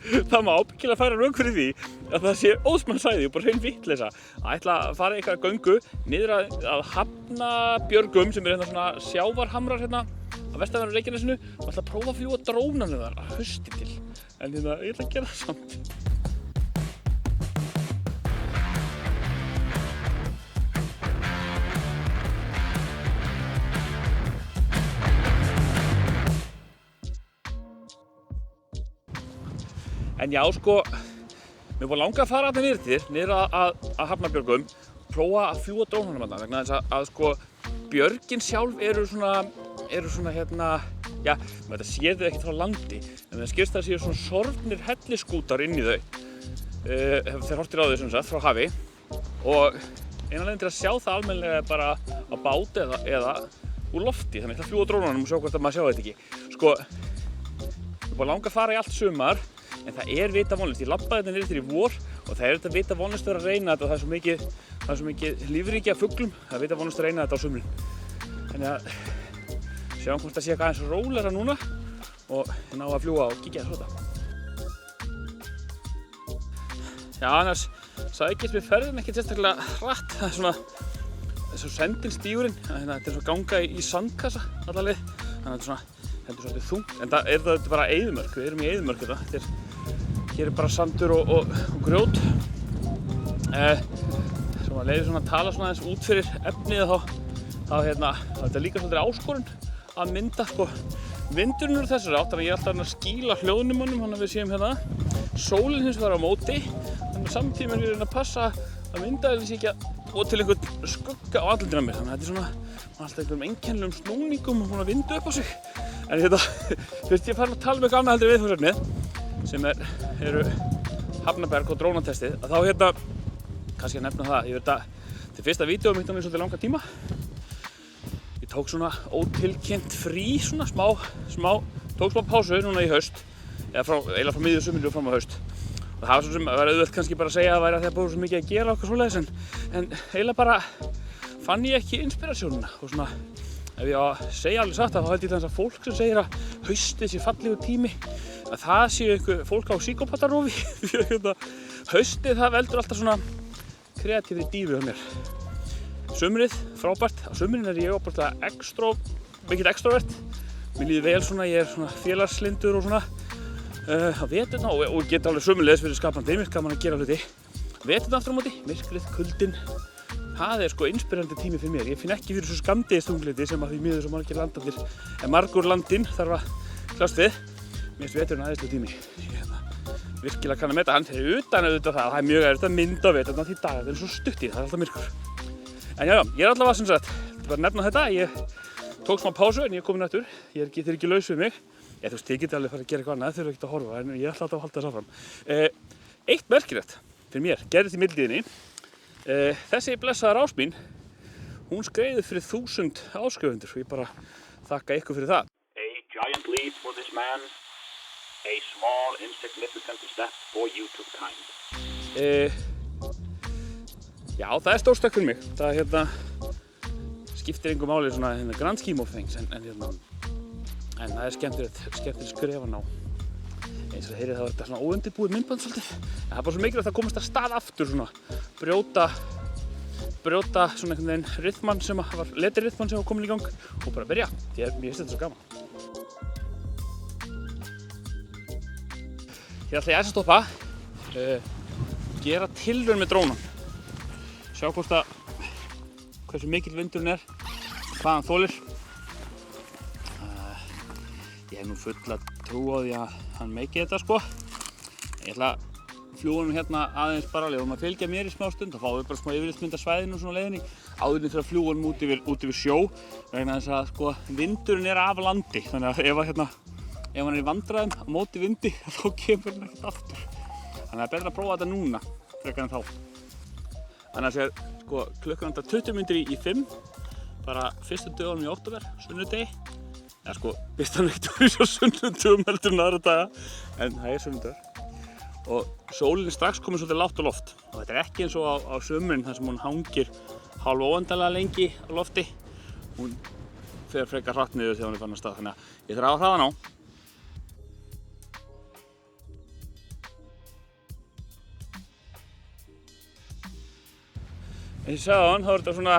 Það má ábyggilega færa rök fyrir því að það sé óðsmannssvæði og bara hrein vitleysa að ætla að fara eitthvað göngu niður að Hafnarbjörgum sem hérna svona sjávarhamrar hérna á vestanverðu Reykjanesinu og ætla að prófa að fljúga drónanum þar að hausti til. En ég ætla að gera það samt. En já, sko, mér var langað að fara niður að Hafnarbjörgum, prófa að fljúga drónanum þarna vegna þess að sko, björgin sjálf eru svona hérna, já, þetta séð þau ekkert frá landi, en það skilst að séu svona sorfnir helliskútar inn í þau. Þeir horftir á þau sem sagt frá hafi og eina leiðin til að sjá það almennilega er bara á bát eða úr lofti, þannig að það fljúga drónanum og sjá hvort að maður sjá þetta ekki. Sko, mér var langað að fara í allt sumar. En það er vita vonlust, ég labbaði þetta niður til í vor og það er þetta vita vonlust að reyna þetta og það er svo mikið lífríki af fuglum, það er vita vonlust að reyna þetta á sumrin. Þannig að sjáum hvort það sé eitthvað aðeins rólegra núna og ég ná að fljúga og kíkja þess á þetta. Já, annars sækist mér ferðin ekkert sérstaklega hratt, það er svona sendilstígurinn, þetta er svona ganga í sandkassa alla leið, þannig að þetta er svolítið þungt, en það er bara eyðimörk, við erum í eyðimörk þetta. Hér er bara sandur og grjót. Svo maður leiðir svona að tala svona aðeins út fyrir efnið þá er þetta líka svolítið áskorun að mynda sko vindurinn úr þessari átt, þannig að ég er alltaf að skýla hljóðnum honum, þannig að við séum hérna. Sólin hins vegar á móti, þannig að samtíma er ég að passa að mynda þessi ekki að og til einhvern skugga á andlitinu á mér, þannig að þetta er svona alltaf einhverjum einkennilegum snúningum og svona vindu upp á sig. En fyrst ég farin að tala um eitthvað annað heldur viðfangsefnið sem eru Hafnarberg og drónatestið, að þá kannski að nefna það, þetta er fyrsta vídeó mitt á mér svolítið langa tíma. Ég tók svona ótilkynnt frí, svona tók smá pásu núna í haust, eiginlega frá miðju sumri og fram á haust. Og það var svo sem var auðvelt kannski bara að segja að það væri að það búið svo mikið að gera okkar svoleiðis, en eiginlega bara fann ég ekki inspirasjónuna og svona ef ég á að segja alveg satt þá held ég þess að fólk sem segir að haustið sé fallegur tími að það séu einhver fólk á psykópatarofi haustið það veldur alltaf svona kreatífri dífu hjá mér. Sumrið, frábært, á sumrin er ég óbúrslega mikill extrovert, mér líður vel svona, ég er svona félagslindur og svona á veturna og get alveg sömuleiðis fyrir skapandi, mér gaman að gera hluti. Veturna aftur á móti, myrkrið, kuldinn, það er sko inspirerandi tími fyrir mér. Ég finn ekki fyrir svo skammdegisþunglyndi sem að því miður svo margir landarnir en margur landinn þarf að kljást við. Mér finnst veturinn æðislegur tími. Ég virkilega kann að meta hann fyrir utan auðvitað það er mjög erfitt að mynda veturna því dagarnir eru svo stuttir, það er alltaf myrkur. En já, ég er allavega sem sagt, bara að nefna þetta, ég tók smá pásu en ég er komin aftur, þeir eru ekki laus við mig. Þú veist, ég geti alveg farið að gera eitthvað annað, þau eru ekkert að horfa, en ég ætla alltaf að halda þess áfram. Eitt merkilegt fyrir mér, gerðist í millitíðinni. Þessi blessaða rás mín, hún skreiði fyrir 1000 áskrifendur og ég bara þakka ykkur fyrir það. A giant leap for this man, a small insignificant step for YouTube-kind. Já, það er stór stökk fyrir mig. Það skiptir engu máli svona grand scheme of things, en það er skemmtilegt skrefan á. Eins og það heyrið þá er þetta svona óundirbúið myndband svolítið. En það er bara svo mikilvægt að komast að stað aftur svona. Brjóta svona einhvern veginn rytmann sem var letirrytmann sem var komin í gang og bara byrja. Mér finnst þetta svo gaman. Hér ætla ég aðeins að stoppa. Gera tilraun með drónan. Sjá hversu mikill vindurinn er, hvað hann þolir. Ég hef nú fulla trú á því að hann meiki þetta sko. Ég ætla að fljúga honum hérna aðeins bara alveg og maður fylgja mér í smá stund og fáum við bara smá yfirlitsmynd af svæðinu og svona leiðinni áður en þegar fljúga honum út yfir sjó vegna þess að sko vindurinn er af landi þannig að ef hann er í vandræðum á móti vindi þá kemur hann ekkert aftur. Þannig að það er betra að prófa þetta núna frekar en þá. Þannig að sko klukkan 20 mínútur í 5 bara fyrstu dögunum í október, sunnudegi. Já sko, fyrst hann ekkert verið svo sunnudögum heldur en aðra daga, en það er sunnudagur. Og sólin er strax komin svolítið lágt á loft. Og þetta er ekki eins og á sumrin þar sem hún hangir hálf óendanlega lengi á lofti. Hún fer frekar hratt niður þegar hún er farin af stað, þannig að ég þarf að hraða ná. Eins og ég sagði áðan, þá er þetta svona,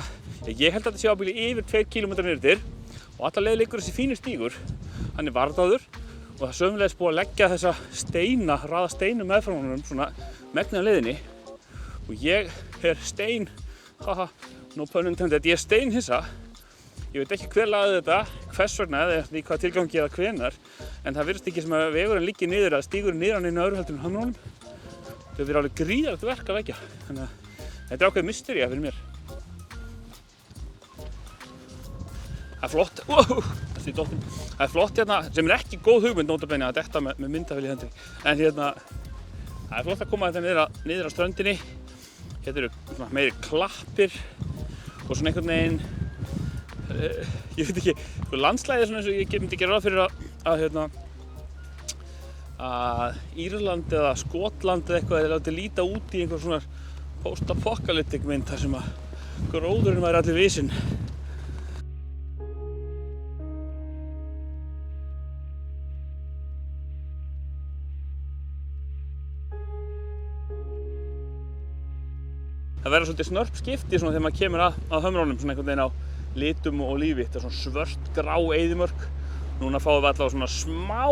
ég held að þetta sé ábyggilega yfir 2 km niður til og alla leið liggur þessi fíni stígur. Hann er varðaður og það er sömuleiðis búið að leggja þessa steina, raða steinum meðfram honum svona megnið af leiðinni. Og ég er no pun intended, ég er steinhissa. Ég veit ekki hver lagði þetta, hvers vegna eða í hvað tilgangi eða hvenar, en það virðist ekki sem að vegurinn liggi niður eða stígurinn niður hann inn á öðru heldur en hömrunum. Það hefur verið alveg gríðarlegt verk að leggja, þannig að þetta er ákveðið mystería fyrir mér. Það er flott, það er flott hérna, sem er ekki góð hugmynd nota bene að detta með myndavél í hendi, en hérna, það er flott að koma þetta niður á ströndinni. Hérna eru meiri klappir og svona einhvern veginn, ég veit ekki, landslæðið svona eins og ég myndi gera ráð fyrir að Írland eða Skotland eða eitthvað látið líta út í einhver svona post-apocalyptic mynd þar sem að gróðurinn væri allir visinn. Það verður svolítið snörp skipti svona þegar maður kemur að hömrunum svona einhvern veginn á litum og lífi. Þetta er svona svört, grá eyðimörk. Núna fáum við allavega svona smá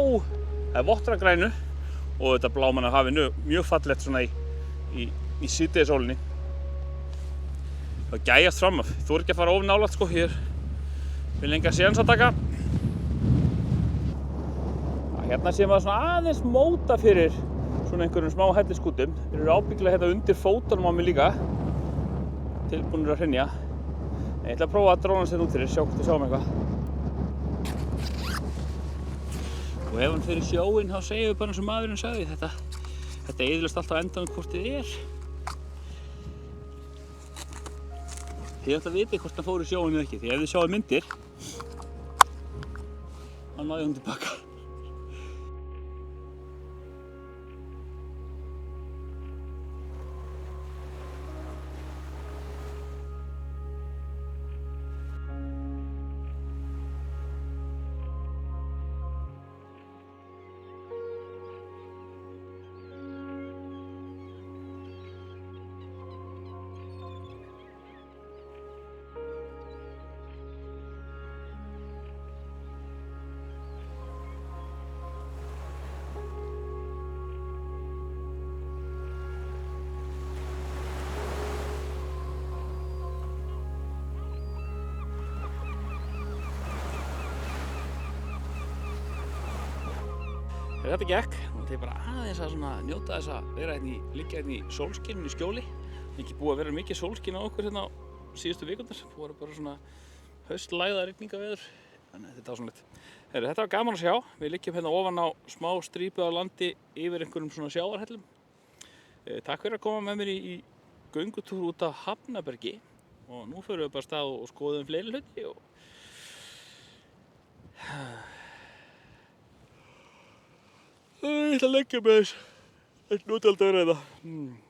vottragrænu og þetta blámanna hafinu mjög fallegt svona í síðdegissólinni. Það gæjast fram af. Þú er ekki að fara of nálægt sko, ég vil enga séns að taka. Hérna séum við svona aðeins móta fyrir svona einhverjum smá hellisskútum. Þeir eru ábyggilega hérna undir fótunum á mig líka, tilbúnir að hrynja. En ég ætla að prófa að dróna sér út fyrir, sjá hvort við sjáum eitthvað. Og ef hann fyrir sjóinn, þá segjum við bara eins og maðurinn sagði, þetta eyðilast alltaf á endanum hvort þið er. Þið ætla að vita hvort hann fór í sjóinn eða ekki, því ef þið sjáum myndir, hann náði hún tilbaka. Þegar þetta gekk, þá ætla ég bara aðeins að njóta þess að vera liggja hérna í sólskininu í skjóli. Ekki búið að vera mikið sólskin á okkur hérna á síðustu vikundar. Það voru bara svona haustlæða rigningaveður. Þannig að þetta var svona litt. Þetta var gaman að sjá. Við liggjum hérna ofan á smá strípu af landi yfir einhverjum svona sjávarhellum. Takk fyrir að koma með mér í göngutúr út af Hafnarbergi. Og nú förum við bara af stað og skoðum fleiri hluti. Ég ætla að leggja með þess. Það er notalegt að vera þetta.